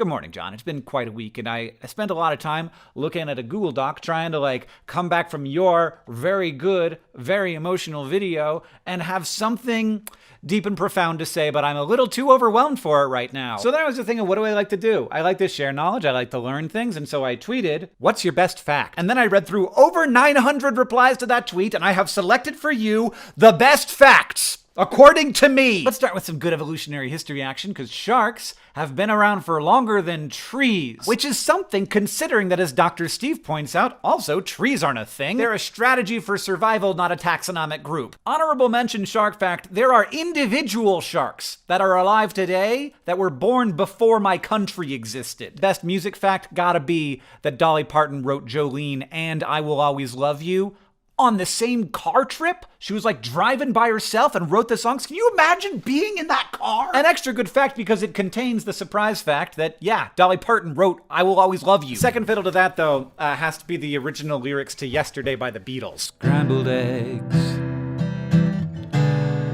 Good morning, John. It's been quite a week, and I spent a lot of time looking at a Google Doc trying to, come back from your very good, very emotional video and have something deep and profound to say, but I'm a little too overwhelmed for it right now. So then I was just thinking, what do I like to do? I like to share knowledge, I like to learn things, and so I tweeted, what's your best fact? And then I read through over 900 replies to that tweet, and I have selected for you the best facts, according to me. Let's start with some good evolutionary history action, because sharks have been around for longer than trees, which is something considering that, as Dr. Steve points out, also trees aren't a thing. They're a strategy for survival, not a taxonomic group. Honorable mention shark fact, there are individual sharks that are alive today that were born before my country existed. Best music fact gotta be that Dolly Parton wrote Jolene and I Will Always Love You on the same car trip. She was driving by herself and wrote the songs. Can you imagine being in that car? An extra good fact because it contains the surprise fact that, yeah, Dolly Parton wrote I Will Always Love You. Second fiddle to that, though, has to be the original lyrics to Yesterday by the Beatles. Scrambled eggs.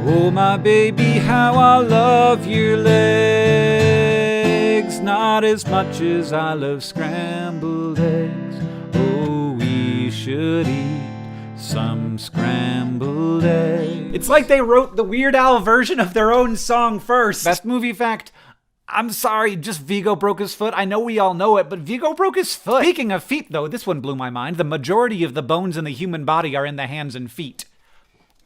Oh, my baby, how I love your legs. Not as much as I love scrambled eggs. Oh, we should eat some scrambled eggs. It's like they wrote the Weird Al version of their own song first. Best movie fact, I'm sorry, just Viggo broke his foot. I know we all know it, but Viggo broke his foot. Speaking of feet, though, this one blew my mind. The majority of the bones in the human body are in the hands and feet.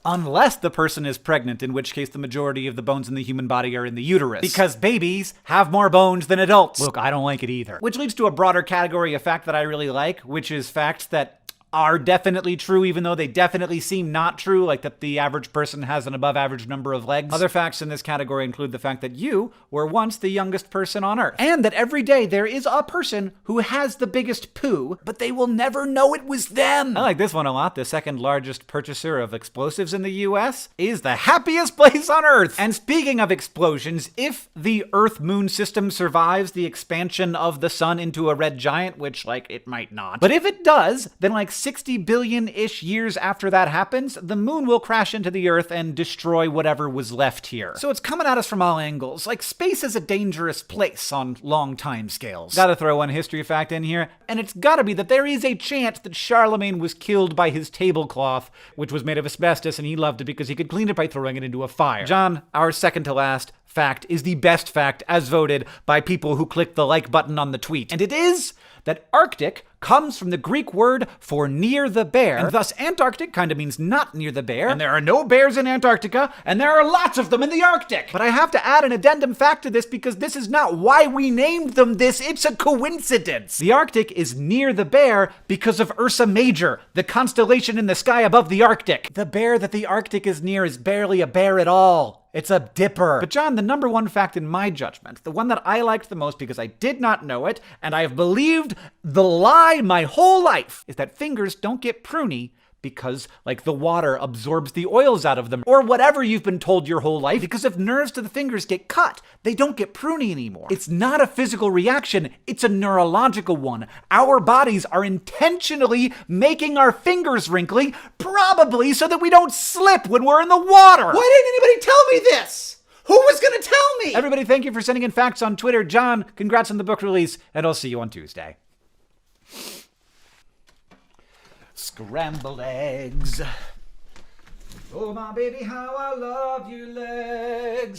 Unless the person is pregnant, in which case the majority of the bones in the human body are in the uterus. Because babies have more bones than adults. Look, I don't like it either. Which leads to a broader category of fact that I really like, which is facts that are definitely true, even though they definitely seem not true, like that the average person has an above average number of legs. Other facts in this category include the fact that you were once the youngest person on Earth, and that every day there is a person who has the biggest poo, but they will never know it was them. I like this one a lot. The second largest purchaser of explosives in the US is the happiest place on Earth. And speaking of explosions, if the Earth-Moon system survives the expansion of the sun into a red giant, which, it might not, but if it does, then 60 billion-ish years after that happens, the moon will crash into the Earth and destroy whatever was left here. So it's coming at us from all angles. Space is a dangerous place on long time scales. Gotta throw one history fact in here, and it's gotta be that there is a chance that Charlemagne was killed by his tablecloth, which was made of asbestos, and he loved it because he could clean it by throwing it into a fire. John, our second to last fact is the best fact as voted by people who clicked the like button on the tweet. And it is that Arctic comes from the Greek word for near the bear, and thus Antarctic kind of means not near the bear, and there are no bears in Antarctica, and there are lots of them in the Arctic. But I have to add an addendum fact to this because this is not why we named them this, it's a coincidence. The Arctic is near the bear because of Ursa Major, the constellation in the sky above the Arctic. The bear that the Arctic is near is barely a bear at all. It's a dipper. But John, the number one fact in my judgment, the one that I liked the most because I did not know it, and I have believed the lie my whole life, is that fingers don't get pruny because, the water absorbs the oils out of them, or whatever you've been told your whole life, because if nerves to the fingers get cut, they don't get pruny anymore. It's not a physical reaction, it's a neurological one. Our bodies are intentionally making our fingers wrinkly, probably so that we don't slip when we're in the water. Why didn't anybody tell me this? Who was gonna tell me? Everybody, thank you for sending in facts on Twitter. John, congrats on the book release, and I'll see you on Tuesday. Scrambled eggs. Oh, my baby, how I love your legs.